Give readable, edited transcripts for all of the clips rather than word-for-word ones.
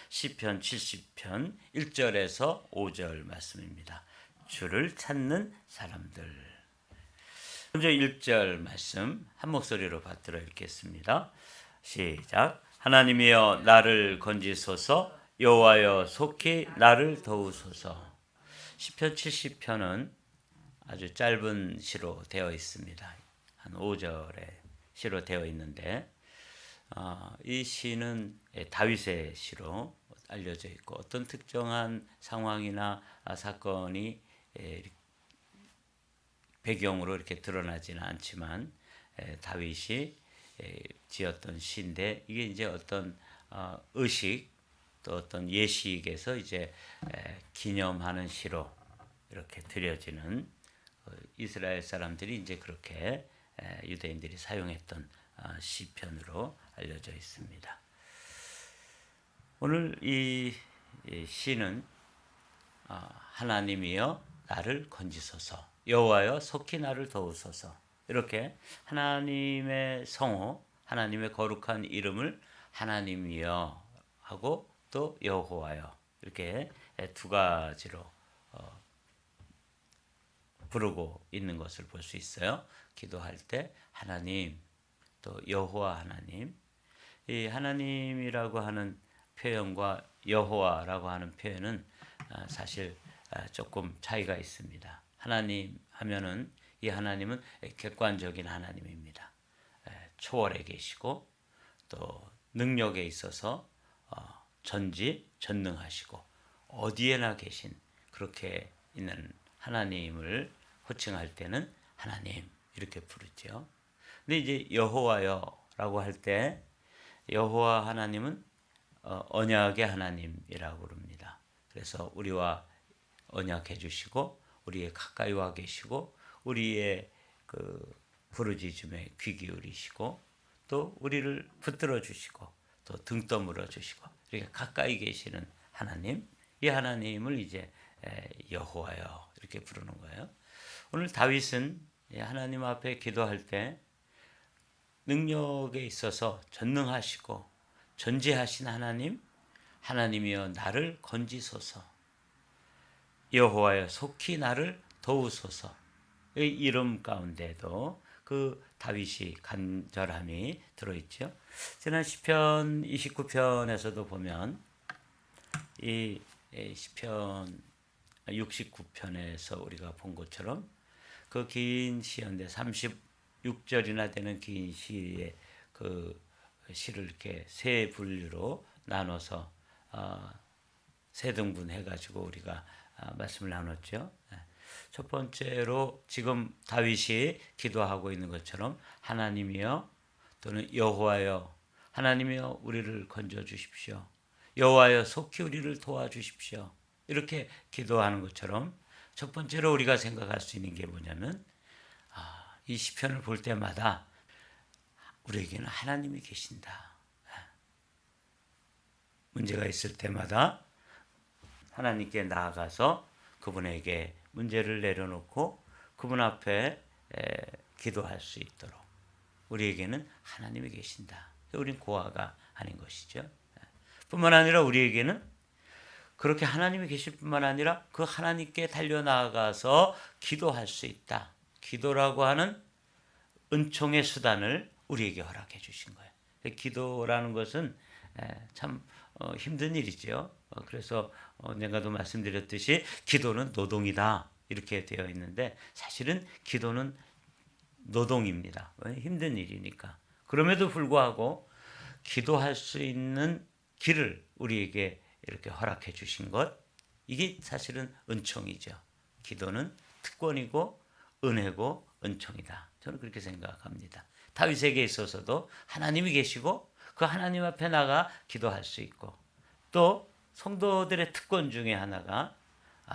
시편 70편 1절에서 5절 말씀입니다. 주를 찾는 사람들. 먼저 1절 말씀 한 목소리로 받들어 읽겠습니다. 시작. 하나님이여 나를 건지소서, 여호와여 속히 나를 도우소서. 시편 70편은 아주 짧은 시로 되어 있습니다. 한 5절의 시로 되어 있는데 이 시는 다윗의 시로 알려져 있고 어떤 특정한 상황이나 사건이 배경으로 이렇게 드러나지는 않지만 다윗이 지었던 시인데 이게 이제 어떤 의식 또 어떤 예식에서 이제 기념하는 시로 이렇게 드려지는 이스라엘 사람들이 이제 그렇게 유대인들이 사용했던 시편으로 알려져 있습니다. 오늘 이 시는 하나님이여 나를 건지소서, 여호와여 속히 나를 도우소서, 이렇게 하나님의 성호, 하나님의 거룩한 이름을 하나님이여 하고 또 여호와여 이렇게 두 가지로 부르고 있는 것을 볼 수 있어요. 기도할 때 하나님, 또 여호와 하나님. 이 하나님이라고 하는 표현과 여호와라고 하는 표현은 사실 조금 차이가 있습니다. 하나님 하면은 이 하나님은 객관적인 하나님입니다. 초월에 계시고 또 능력에 있어서 전지전능하시고 어디에나 계신 그렇게 있는 하나님을 호칭할 때는 하나님 이렇게 부르죠. 근데 이제 여호와여라고 할 때 여호와 하나님은 언약의 하나님이라고 부릅니다. 그래서 우리와 언약해 주시고 우리의 가까이 와 계시고 우리의 그 부르짖음에 귀 기울이시고 또 우리를 붙들어 주시고 또 등 떠물어 주시고 이렇게 가까이 계시는 하나님, 이 하나님을 이제 여호와여 이렇게 부르는 거예요. 오늘 다윗은 하나님 앞에 기도할 때 능력에 있어서 전능하시고 전지하신 하나님, 하나님이여 나를 건지소서, 여호와여 속히 나를 도우소서. 이 이름 가운데도 그 다윗이 간절함이 들어있죠. 지난 시편 29편에서도 보면 이 시편 69편에서 우리가 본 것처럼 그 긴 시인데 36절이나 되는 긴 시의 그 시를 이렇게 세 분류로 나눠서 세 등분 해가지고 우리가 말씀을 나눴죠. 첫 번째로 지금 다윗이 기도하고 있는 것처럼 하나님이여 또는 여호와여, 하나님이여 우리를 건져 주십시오. 여호와여 속히 우리를 도와주십시오. 이렇게 기도하는 것처럼 첫 번째로 우리가 생각할 수 있는 게 뭐냐면 이 시편을 볼 때마다 우리에게는 하나님이 계신다. 문제가 있을 때마다 하나님께 나아가서 그분에게 문제를 내려놓고 그분 앞에 기도할 수 있도록 우리에게는 하나님이 계신다. 우린 고아가 아닌 것이죠. 뿐만 아니라 우리에게는 그렇게 하나님이 계실 뿐만 아니라 그 하나님께 달려나가서 기도할 수 있다. 기도라고 하는 은총의 수단을 우리에게 허락해 주신 거예요. 기도라는 것은 참 힘든 일이죠. 그래서 내가도 말씀드렸듯이 기도는 노동이다 이렇게 되어 있는데 사실은 기도는 노동입니다. 힘든 일이니까. 그럼에도 불구하고 기도할 수 있는 길을 우리에게 이렇게 허락해 주신 것, 이게 사실은 은총이죠. 기도는 특권이고 은혜고 은총이다. 저는 그렇게 생각합니다. 다윗에게 있어서도 하나님이 계시고 그 하나님 앞에 나가 기도할 수 있고 또 성도들의 특권 중에 하나가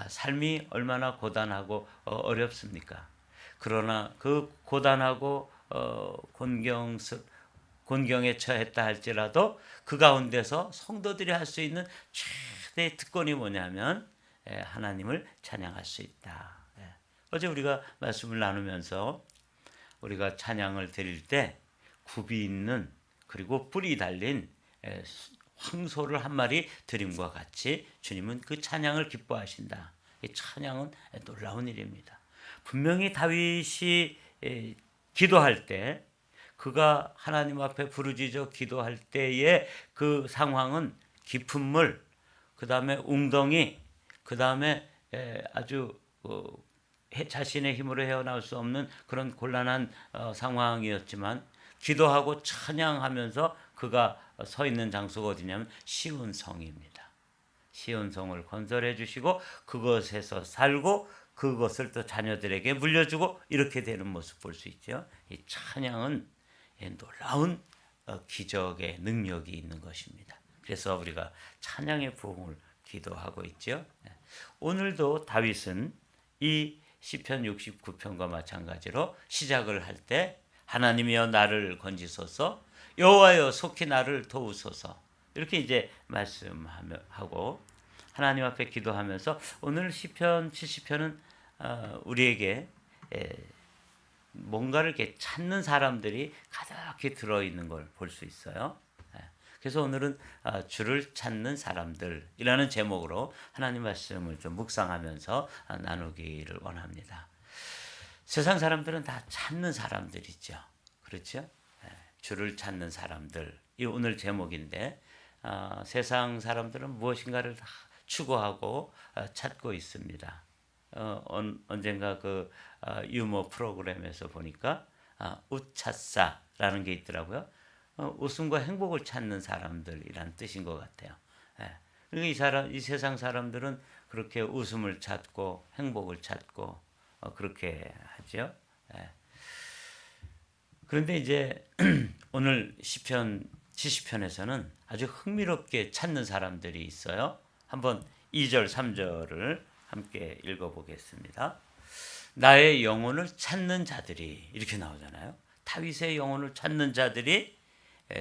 삶이 얼마나 고단하고 어렵습니까? 그러나 그 고단하고 곤경에 처했다 할지라도 그 가운데서 성도들이 할 수 있는 최대의 특권이 뭐냐면 하나님을 찬양할 수 있다. 어제 우리가 말씀을 나누면서 우리가 찬양을 드릴 때 굽이 있는 그리고 뿔이 달린 황소를 한 마리 드림과 같이 주님은 그 찬양을 기뻐하신다. 이 찬양은 놀라운 일입니다. 분명히 다윗이 기도할 때, 그가 하나님 앞에 부르짖어 기도할 때의 그 상황은 깊은 물, 그 다음에 웅덩이, 그 다음에 아주 자신의 힘으로 헤어나올 수 없는 그런 곤란한 상황이었지만, 기도하고 찬양하면서 그가 서 있는 장소가 어디냐면 시온성입니다. 시온성을 건설해 주시고 그것에서 살고 그것을 또 자녀들에게 물려주고 이렇게 되는 모습 볼 수 있죠. 이 찬양은 놀라운 기적의 능력이 있는 것입니다. 그래서 우리가 찬양의 부흥을 기도하고 있죠. 오늘도 다윗은 이 시편 69편과 마찬가지로 시작을 할 때 하나님이여 나를 건지소서, 여호와여 속히 나를 도우소서, 이렇게 이제 말씀하고 하나님 앞에 기도하면서, 오늘 시편 70편은 우리에게 뭔가를 이렇게 찾는 사람들이 가득히 들어있는 걸 볼 수 있어요. 그래서 오늘은 주를 찾는 사람들이라는 제목으로 하나님 말씀을 좀 묵상하면서 나누기를 원합니다. 세상 사람들은 다 찾는 사람들이죠. 그렇죠? 주를 찾는 사람들. 이 오늘 제목인데, 세상 사람들은 무엇인가를 다 추구하고 찾고 있습니다. 언젠가 그 유머 프로그램에서 보니까 웃찾사라는 게 있더라고요. 웃음과 행복을 찾는 사람들이란 뜻인 것 같아요. 그러니까 이 세상 사람들은 그렇게 웃음을 찾고 행복을 찾고 그렇게 하죠. 그런데 이제 오늘 시편 70편에서는 아주 흥미롭게 찾는 사람들이 있어요. 한번 2절 3절을 함께 읽어보겠습니다. 나의 영혼을 찾는 자들이, 이렇게 나오잖아요. 다윗의 영혼을 찾는 자들이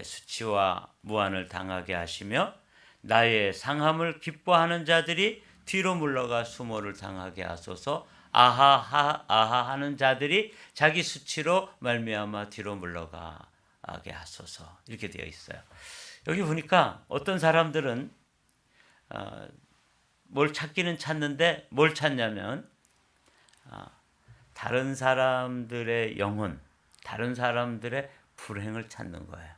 수치와 무한을 당하게 하시며 나의 상함을 기뻐하는 자들이 뒤로 물러가 수모를 당하게 하소서. 아하 하는 자들이 자기 수치로 말미암아 뒤로 물러가게 하소서. 이렇게 되어 있어요. 여기 보니까 어떤 사람들은 뭘 찾기는 찾는데 뭘 찾냐면 다른 사람들의 영혼, 다른 사람들의 불행을 찾는 거예요.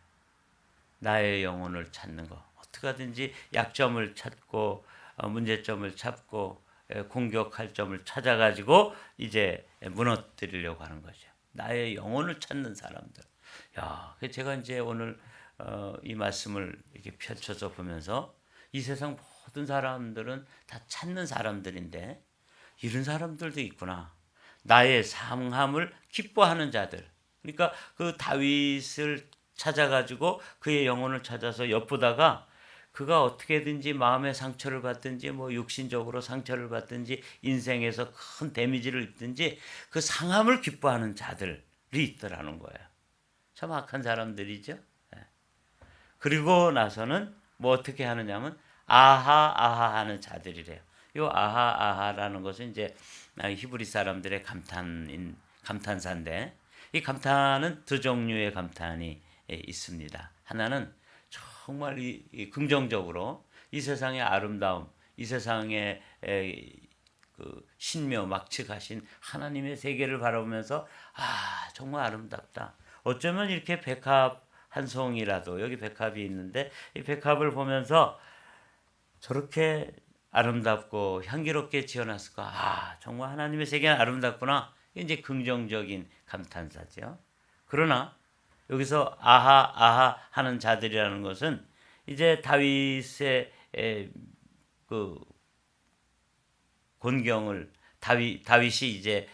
나의 영혼을 찾는 거. 어떻게 하든지 약점을 찾고 문제점을 찾고 공격할 점을 찾아가지고 이제 무너뜨리려고 하는 거죠. 나의 영혼을 찾는 사람들. 야, 제가 이제 오늘 이 말씀을 이렇게 펼쳐서 보면서 이 세상 모든 사람들은 다 찾는 사람들인데 이런 사람들도 있구나. 나의 상함을 기뻐하는 자들. 그러니까 그 다윗을 찾아가지고 그의 영혼을 찾아서 엿보다가 그가 어떻게든지 마음의 상처를 받든지 뭐 육신적으로 상처를 받든지 인생에서 큰 데미지를 입든지 그 상함을 기뻐하는 자들이 있더라는 거예요. 참 악한 사람들이죠. 그리고 나서는 뭐 어떻게 하느냐면 아하 하는 자들이래요. 요 아하라는 것은 이제 히브리 사람들의 감탄사인데, 이 감탄은 두 종류의 감탄이 있습니다. 하나는 정말 이 긍정적으로 이 세상의 아름다움, 이 세상의 그 신묘 막측하신 하나님의 세계를 바라보면서 정말 아름답다. 어쩌면 이렇게 백합 한 송이라도, 여기 백합이 있는데 이 백합을 보면서 저렇게 아름답고 향기롭게 지어놨을까? 정말 하나님의 세계는 아름답구나. 이제 긍정적인 감탄사죠. 그러나 여기서 아하 하는 자들이라는 것은 이제 다윗의 그 곤경을 다윗이 이제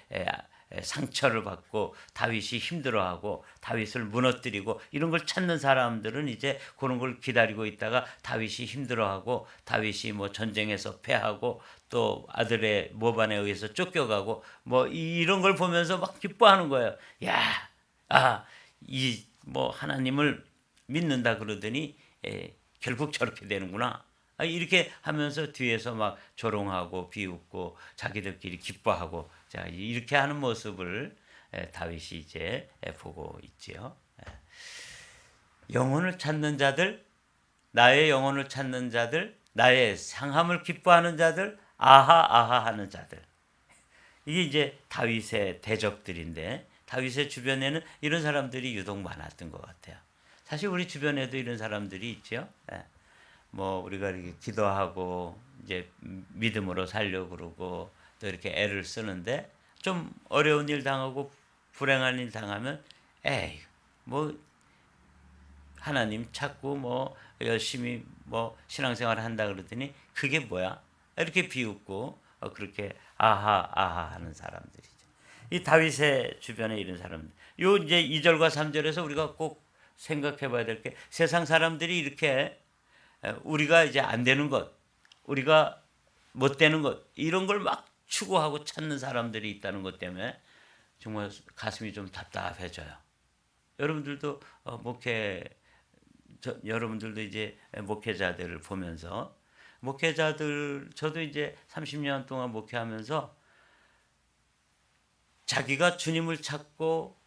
상처를 받고 다윗이 힘들어하고 다윗을 무너뜨리고 이런 걸 찾는 사람들은 이제 그런 걸 기다리고 있다가 다윗이 힘들어하고 다윗이 뭐 전쟁에서 패하고 또 아들의 모반에 의해서 쫓겨가고 뭐 이런 걸 보면서 막 기뻐하는 거예요. 이 뭐 하나님을 믿는다 그러더니 결국 저렇게 되는구나. 이렇게 하면서 뒤에서 막 조롱하고 비웃고 자기들끼리 기뻐하고, 자 이렇게 하는 모습을 다윗이 이제 보고 있지요. 영혼을 찾는 자들, 나의 영혼을 찾는 자들, 나의 상함을 기뻐하는 자들, 아하 아하 하는 자들. 이게 이제 다윗의 대적들인데 다윗의 주변에는 이런 사람들이 유독 많았던 것 같아요. 사실 우리 주변에도 이런 사람들이 있죠. 예. 뭐 우리가 이렇게 기도하고 이제 믿음으로 살려고 그러고 또 이렇게 애를 쓰는데 좀 어려운 일 당하고 불행한 일 당하면 에이 뭐 하나님 찾고 뭐 열심히 뭐 신앙생활을 한다 그러더니 그게 뭐야? 이렇게 비웃고 그렇게 아하 아하 하는 사람들이죠. 이 다윗의 주변에 이런 사람들. 요 이제 2절과 3절에서 우리가 꼭 생각해 봐야 될 게 세상 사람들이 이렇게 우리가 이제 안 되는 것, 우리가 못 되는 것 이런 걸 막 추구하고 찾는 사람들이 있다는 것 때문에 정말 가슴이 좀 답답해져요. 여러분들도 여러분들도 이제 목회자들을 보면서 목회자들 저도 이제 30년 동안 목회하면서 자기가 주님을 찾고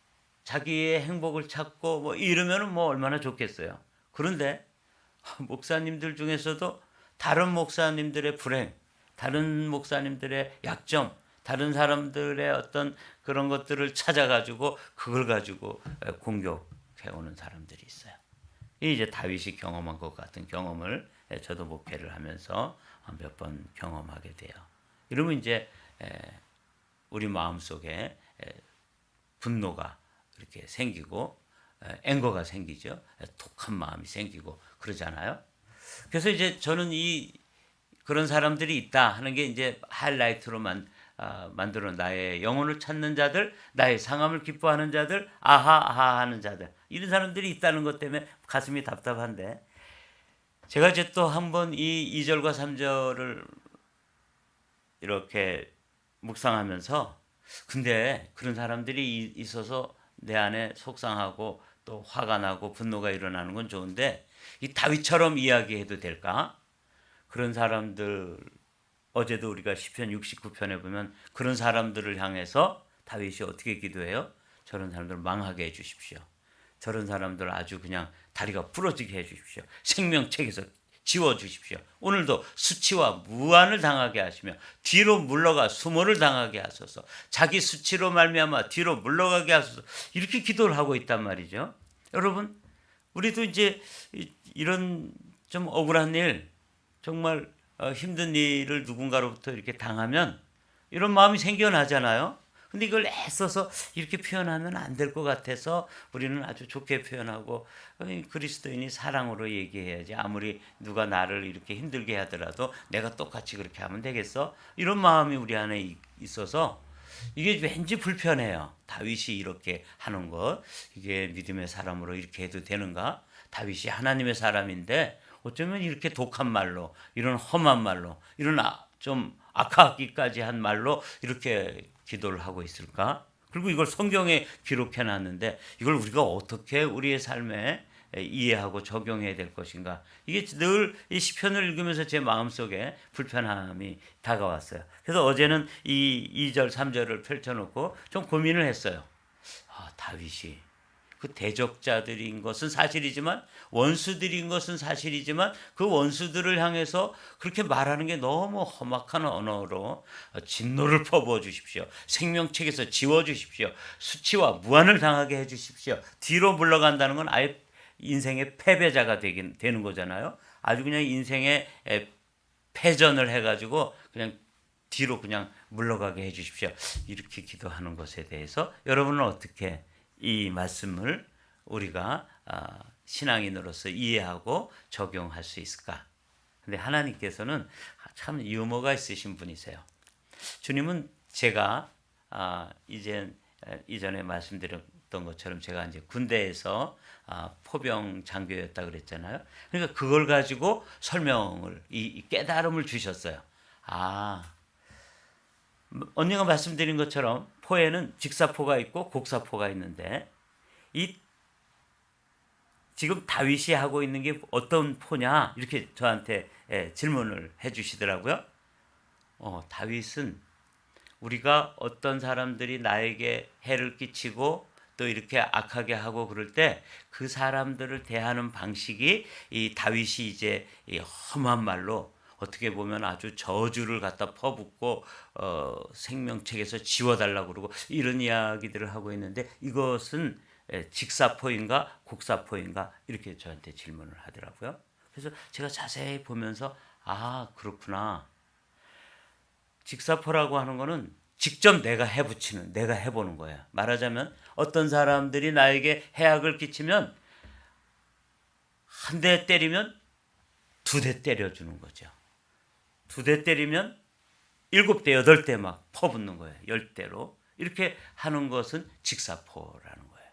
자기의 행복을 찾고 뭐 이러면은 뭐 얼마나 좋겠어요. 그런데 목사님들 중에서도 다른 목사님들의 불행, 다른 목사님들의 약점, 다른 사람들의 어떤 그런 것들을 찾아가지고 그걸 가지고 공격해 오는 사람들이 있어요. 이제 다윗이 경험한 것 같은 경험을 저도 목회를 하면서 몇 번 경험하게 돼요. 이러면 이제 우리 마음속에 분노가 이렇게 생기고 앵거가 생기죠. 독한 마음이 생기고 그러잖아요. 그래서 이제 저는 그런 사람들이 있다 하는 게 이제 하이라이트로만 만들어 나의 영혼을 찾는 자들, 나의 상함을 기뻐하는 자들, 아하 아하 하는 자들 이런 사람들이 있다는 것 때문에 가슴이 답답한데 제가 이제 또 한번 이 2절과 3절을 이렇게 묵상하면서 근데 그런 사람들이 있어서 내 안에 속상하고 또 화가 나고 분노가 일어나는 건 좋은데 이 다윗처럼 이야기해도 될까? 그런 사람들 어제도 우리가 시편 69편에 보면 그런 사람들을 향해서 다윗이 어떻게 기도해요? 저런 사람들 망하게 해 주십시오. 저런 사람들 아주 그냥 다리가 부러지게 해 주십시오. 생명책에서 지워 주십시오. 오늘도 수치와 무한을 당하게 하시며 뒤로 물러가 수모를 당하게 하소서. 자기 수치로 말미암아 뒤로 물러가게 하소서. 이렇게 기도를 하고 있단 말이죠. 여러분, 우리도 이제 이런 좀 억울한 일, 정말 힘든 일을 누군가로부터 이렇게 당하면 이런 마음이 생겨나잖아요. 근데 이걸 애써서 이렇게 표현하면 안 될 것 같아서 우리는 아주 좋게 표현하고 그리스도인이 사랑으로 얘기해야지 아무리 누가 나를 이렇게 힘들게 하더라도 내가 똑같이 그렇게 하면 되겠어? 이런 마음이 우리 안에 있어서 이게 왠지 불편해요. 다윗이 이렇게 하는 것 이게 믿음의 사람으로 이렇게 해도 되는가? 다윗이 하나님의 사람인데 어쩌면 이렇게 독한 말로 이런 험한 말로 이런 좀 악하기까지 한 말로 이렇게 기도를 하고 있을까? 그리고 이걸 성경에 기록해 놨는데 이걸 우리가 어떻게 우리의 삶에 이해하고 적용해야 될 것인가? 이게 늘 이 시편을 읽으면서 제 마음속에 불편함이 다가왔어요. 그래서 어제는 이 2절, 3절을 펼쳐놓고 좀 고민을 했어요. 다윗이 그 대적자들인 것은 사실이지만 원수들인 것은 사실이지만 그 원수들을 향해서 그렇게 말하는 게 너무 험악한 언어로 진노를 퍼부어 주십시오. 생명책에서 지워 주십시오. 수치와 무한을 당하게 해 주십시오. 뒤로 물러간다는 건 아예 인생의 패배자가 되는 거잖아요. 아주 그냥 인생의 패전을 해가지고 그냥 뒤로 그냥 물러가게 해 주십시오. 이렇게 기도하는 것에 대해서 여러분은 어떻게 이 말씀을 우리가 신앙인으로서 이해하고 적용할 수 있을까? 근데 하나님께서는 참 유머가 있으신 분이세요. 주님은 제가 이전에 말씀드렸던 것처럼 제가 이제 군대에서 포병 장교였다 그랬잖아요. 그러니까 그걸 가지고 설명을 이 깨달음을 주셨어요. 언니가 말씀드린 것처럼 포에는 직사포가 있고 곡사포가 있는데 이 지금 다윗이 하고 있는 게 어떤 포냐 이렇게 저한테 질문을 해주시더라고요. 다윗은 우리가 어떤 사람들이 나에게 해를 끼치고 또 또 이렇게 악하게 하고 그럴 때 그 사람들을 대하는 방식이 이 다윗이 이제 이 험한 말로 어떻게 보면 아주 저주를 갖다 퍼붓고 생명책에서 지워달라고 그러고 이런 이야기들을 하고 있는데 이것은 직사포인가 곡사포인가 이렇게 저한테 질문을 하더라고요. 그래서 제가 자세히 보면서 아 그렇구나. 직사포라고 하는 거는 직접 내가 해붙이는, 내가 해보는 거예요. 말하자면 어떤 사람들이 나에게 해악을 끼치면 한 대 때리면 2대 때려주는 거죠. 2대 때리면 7대, 8대 막 퍼붓는 거예요. 10대로. 이렇게 하는 것은 직사포라는 거예요.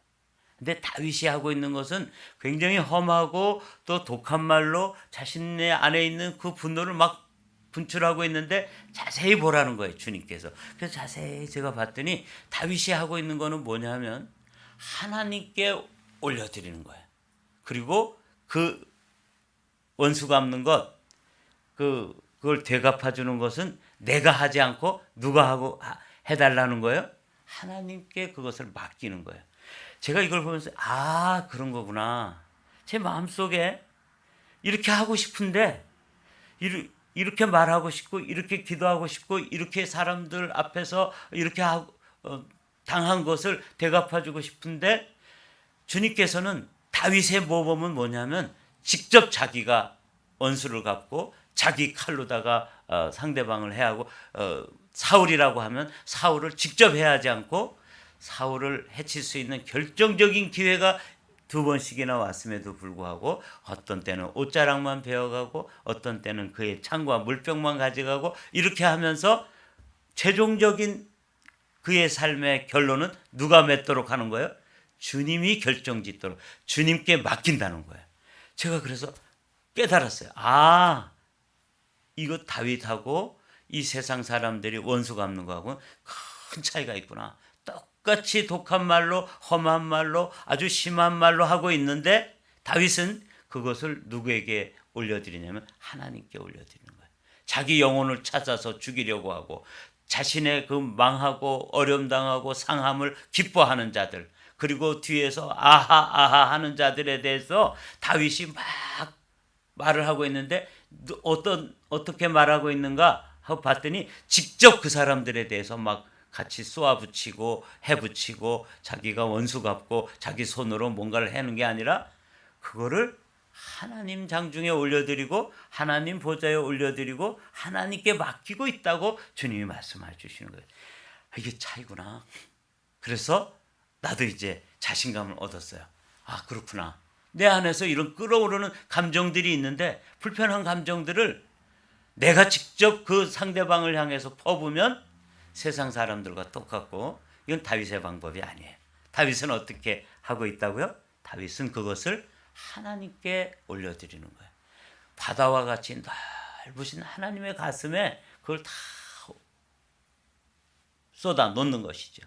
근데 다윗이 하고 있는 것은 굉장히 험하고 또 독한 말로 자신의 안에 있는 그 분노를 막 분출하고 있는데 자세히 보라는 거예요, 주님께서. 그래서 자세히 제가 봤더니 다윗이 하고 있는 거는 뭐냐면 하나님께 올려드리는 거예요. 그리고 그 원수 갚는 것, 그걸 되갚아 주는 것은 내가 하지 않고 누가 하고 해달라는 거예요. 하나님께 그것을 맡기는 거예요. 제가 이걸 보면서 아 그런 거구나. 제 마음속에 이렇게 하고 싶은데 이렇게 말하고 싶고 이렇게 기도하고 싶고 이렇게 사람들 앞에서 이렇게 당한 것을 되갚아주고 싶은데 주님께서는 다윗의 모범은 뭐냐면 직접 자기가 원수를 갚고 자기 칼로다가 상대방을 해하고 사울이라고 하면 사울을 직접 해하지 않고 사울을 해칠 수 있는 결정적인 기회가 2번씩이나 왔음에도 불구하고 어떤 때는 옷자락만 베어가고 어떤 때는 그의 창과 물병만 가져가고 이렇게 하면서 최종적인 그의 삶의 결론은 누가 맺도록 하는 거예요? 주님이 결정짓도록 주님께 맡긴다는 거예요. 제가 그래서 깨달았어요. 아 이거 다윗하고 이 세상 사람들이 원수 갚는 거하고는 큰 차이가 있구나. 똑같이 독한 말로 험한 말로 아주 심한 말로 하고 있는데 다윗은 그것을 누구에게 올려드리냐면 하나님께 올려드리는 거예요. 자기 영혼을 찾아서 죽이려고 하고 자신의 그 망하고 어려움당하고 상함을 기뻐하는 자들 그리고 뒤에서 아하 하는 자들에 대해서 다윗이 막 말을 하고 있는데 어떻게 말하고 있는가 하고 봤더니 직접 그 사람들에 대해서 막 같이 쏘아붙이고 해붙이고 자기가 원수 갚고 자기 손으로 뭔가를 하는 게 아니라 그거를 하나님 장중에 올려드리고 하나님 보좌에 올려드리고 하나님께 맡기고 있다고 주님이 말씀해 주시는 거예요. 이게 차이구나. 그래서 나도 이제 자신감을 얻었어요. 아 그렇구나. 내 안에서 이런 끓어오르는 감정들이 있는데 불편한 감정들을 내가 직접 그 상대방을 향해서 퍼부면 세상 사람들과 똑같고 이건 다윗의 방법이 아니에요. 다윗은 어떻게 하고 있다고요? 다윗은 그것을 하나님께 올려드리는 거예요. 바다와 같이 넓으신 하나님의 가슴에 그걸 다 쏟아 놓는 것이죠.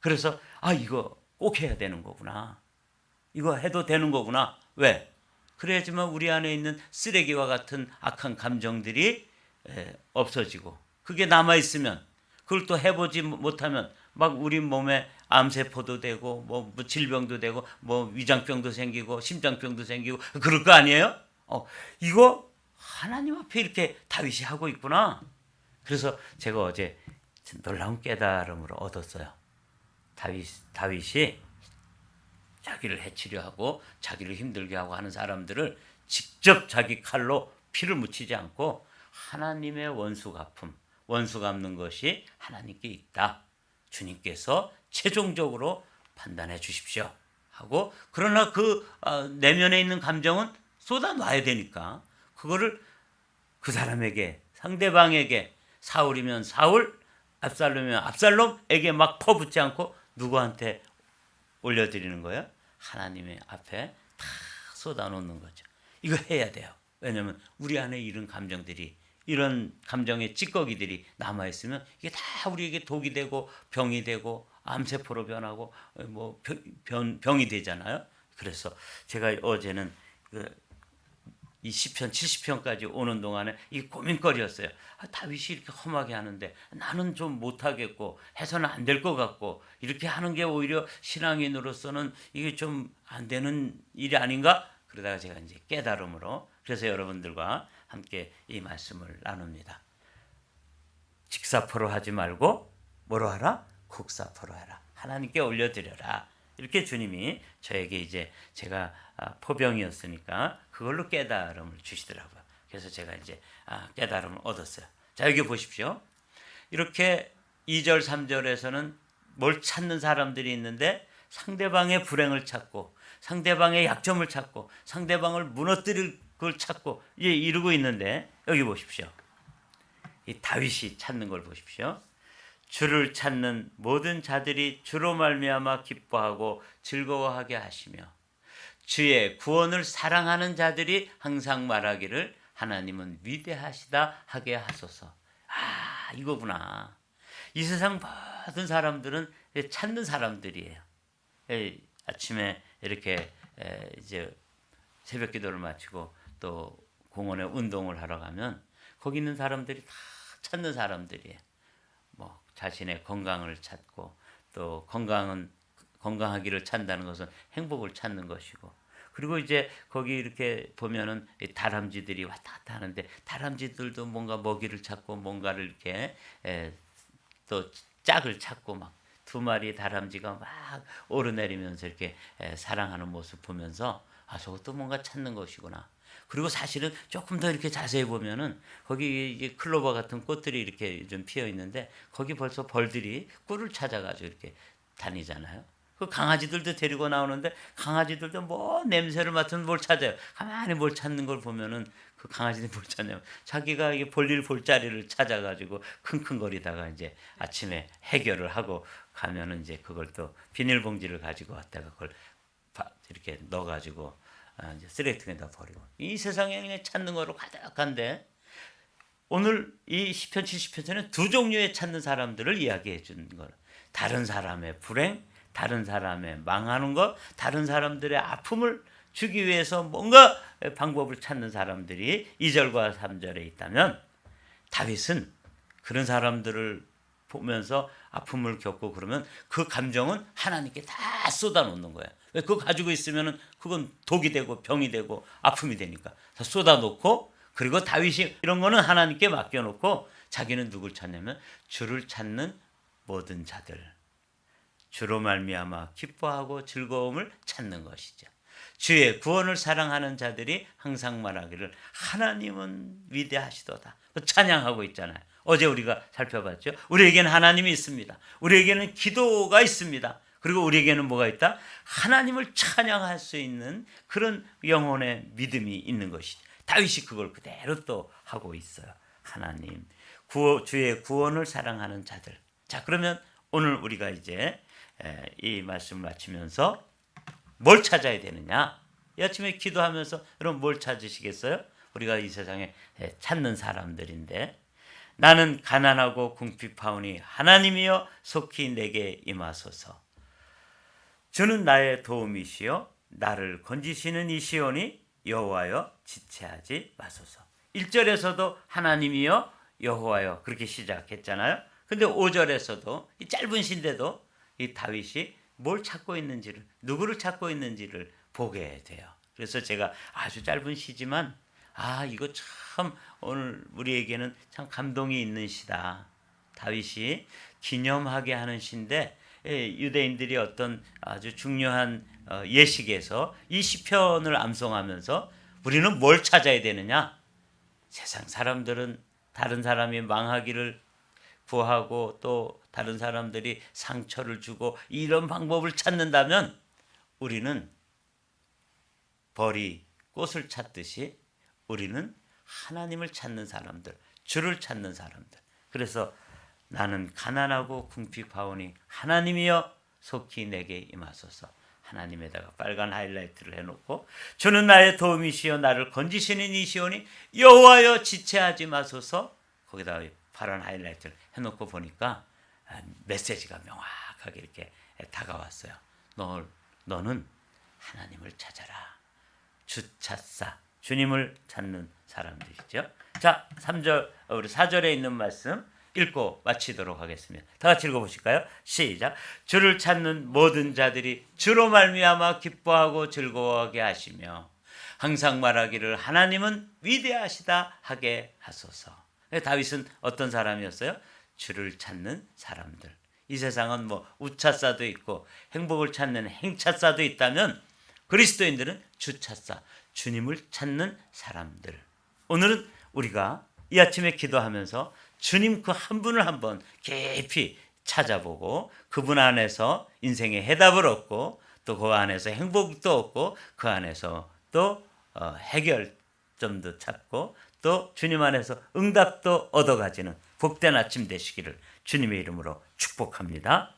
그래서 아 이거 꼭 해야 되는 거구나. 이거 해도 되는 거구나. 왜? 그래야지만 우리 안에 있는 쓰레기와 같은 악한 감정들이 없어지고 그게 남아있으면 그걸 또 해보지 못하면 막 우리 몸에 암세포도 되고 뭐 질병도 되고 뭐 위장병도 생기고 심장병도 생기고 그럴 거 아니에요? 이거 하나님 앞에 이렇게 다윗이 하고 있구나. 그래서 제가 어제 놀라운 깨달음을 얻었어요. 다윗이 자기를 해치려 하고 자기를 힘들게 하고 하는 사람들을 직접 자기 칼로 피를 묻히지 않고 하나님의 원수 갚는 것이 하나님께 있다. 주님께서 최종적으로 판단해 주십시오. 하고 그러나 그 내면에 있는 감정은 쏟아놔야 되니까 그거를 그 사람에게 상대방에게 사울이면 사울 압살롬이면 압살롬에게 막 퍼붓지 않고 누구한테 올려드리는 거예요? 하나님의 앞에 다 쏟아놓는 거죠. 이거 해야 돼요. 왜냐하면 우리 안에 이런 감정들이 이런 감정의 찌꺼기들이 남아있으면 이게 다 우리에게 독이 되고 병이 되고 암세포로 변하고 뭐 병이 되잖아요. 그래서 제가 어제는 이 시편 70편까지 오는 동안에 이 고민거리였어요. 다윗이 이렇게 험하게 하는데 나는 좀 못하겠고 해서는 안 될 것 같고 이렇게 하는 게 오히려 신앙인으로서는 이게 좀 안 되는 일이 아닌가? 그러다가 제가 이제 깨달음으로 그래서 여러분들과 함께 이 말씀을 나눕니다. 직사포로 하지 말고 뭐로 하라? 국사포로 해라. 하나님께 올려드려라. 이렇게 주님이 저에게 이제 제가 포병이었으니까 그걸로 깨달음을 주시더라고요. 그래서 제가 이제 깨달음을 얻었어요. 자, 여기 보십시오. 이렇게 2절 3절에서는 뭘 찾는 사람들이 있는데 상대방의 불행을 찾고 상대방의 약점을 찾고 상대방을 무너뜨릴 걸 찾고 이제 이루고 있는데 여기 보십시오. 이 다윗이 찾는 걸 보십시오. 주를 찾는 모든 자들이 주로 말미암아 기뻐하고 즐거워하게 하시며 주의 구원을 사랑하는 자들이 항상 말하기를 하나님은 위대하시다 하게 하소서. 이거구나. 이 세상 모든 사람들은 찾는 사람들이에요. 아침에 이렇게 이제 새벽 기도를 마치고 또 공원에 운동을 하러 가면 거기 있는 사람들이 다 찾는 사람들이에요. 뭐 자신의 건강을 찾고 또 건강하기를 찾는다는 것은 행복을 찾는 것이고 그리고 이제 거기 이렇게 보면은 다람쥐들이 왔다 갔다 하는데 다람쥐들도 뭔가 먹이를 찾고 뭔가를 이렇게 또 짝을 찾고 막 2마리 다람쥐가 막 오르내리면서 이렇게 사랑하는 모습 보면서 저것도 뭔가 찾는 것이구나. 그리고 사실은 조금 더 이렇게 자세히 보면은 거기 이제 클로버 같은 꽃들이 이렇게 좀 피어 있는데 거기 벌써 벌들이 꿀을 찾아가지고 이렇게 다니잖아요. 그 강아지들도 데리고 나오는데 강아지들도 뭐 냄새를 맡으면 뭘 찾아요. 가만히 뭘 찾는 걸 보면은 그 강아지들이 뭘 찾냐면 자기가 이게 볼일 볼 자리를 찾아가지고 킁킁거리다가 이제 아침에 해결을 하고 가면은 이제 그걸 또 비닐봉지를 가지고 왔다가 그걸 이렇게 넣어가지고 이제 쓰레기통에다 버리고 이 세상에 찾는 거로 가득한데 오늘 이 시편 70편에는 두 종류의 찾는 사람들을 이야기해 주는 거예요. 다른 사람의 불행, 다른 사람의 망하는 것, 다른 사람들의 아픔을 주기 위해서 뭔가 방법을 찾는 사람들이 2절과 3절에 있다면 다윗은 그런 사람들을 보면서 아픔을 겪고 그러면 그 감정은 하나님께 다 쏟아놓는 거예요. 왜 그거 가지고 있으면은 그건 독이 되고 병이 되고 아픔이 되니까 다 쏟아놓고 그리고 다윗이 이런 거는 하나님께 맡겨놓고 자기는 누굴 찾냐면 주를 찾는 모든 자들 주로 말미암아 기뻐하고 즐거움을 찾는 것이죠. 주의 구원을 사랑하는 자들이 항상 말하기를 하나님은 위대하시도다. 찬양하고 있잖아요. 어제 우리가 살펴봤죠. 우리에게는 하나님이 있습니다. 우리에게는 기도가 있습니다. 그리고 우리에게는 뭐가 있다? 하나님을 찬양할 수 있는 그런 영혼의 믿음이 있는 것이죠. 다윗이 그걸 그대로 또 하고 있어요. 하나님, 주의 구원을 사랑하는 자들. 자, 그러면 오늘 우리가 이제 이 말씀을 마치면서 뭘 찾아야 되느냐? 이 아침에 기도하면서 여러분 뭘 찾으시겠어요? 우리가 이 세상에 찾는 사람들인데 나는 가난하고 궁핍하오니 하나님이여 속히 내게 임하소서. 주는 나의 도움이시여 나를 건지시는 이시오니 여호와여 지체하지 마소서. 1절에서도 하나님이여 여호와여 그렇게 시작했잖아요. 근데 5절에서도 이 짧은 시인데도 이 다윗이 뭘 찾고 있는지를 누구를 찾고 있는지를 보게 돼요. 그래서 제가 아주 짧은 시지만 이거 참 오늘 우리에게는 참 감동이 있는 시다. 다윗이 기념하게 하는 시인데 유대인들이 어떤 아주 중요한 예식에서 이 시편을 암송하면서 우리는 뭘 찾아야 되느냐? 세상 사람들은 다른 사람이 망하기를 구하고 또 다른 사람들이 상처를 주고 이런 방법을 찾는다면 우리는 벌이 꽃을 찾듯이 우리는 하나님을 찾는 사람들, 주를 찾는 사람들. 그래서 나는 가난하고 궁핍하오니 하나님이여 속히 내게 임하소서. 하나님에다가 빨간 하이라이트를 해놓고 주는 나의 도움이시여 나를 건지시는 이시오니 여호와여 지체하지 마소서. 거기다가 파란 하이라이트를 해놓고 보니까 메시지가 명확하게 이렇게 다가왔어요. 너는 하나님을 찾아라. 주 찾사 주님을 찾는 사람들이죠. 자, 3절 우리 4절에 있는 말씀 읽고 마치도록 하겠습니다. 다 같이 읽어보실까요? 시작. 주를 찾는 모든 자들이 주로 말미암아 기뻐하고 즐거워하게 하시며 항상 말하기를 하나님은 위대하시다 하게 하소서. 다윗은 어떤 사람이었어요? 주를 찾는 사람들. 이 세상은 뭐 우차사도 있고 행복을 찾는 행차사도 있다면 그리스도인들은 주차사, 주님을 찾는 사람들. 오늘은 우리가 이 아침에 기도하면서 주님 그 한 분을 한번 깊이 찾아보고 그분 안에서 인생의 해답을 얻고 또 그 안에서 행복도 얻고 그 안에서 또 해결점도 찾고 또 주님 안에서 응답도 얻어가지는 복된 아침 되시기를 주님의 이름으로 축복합니다.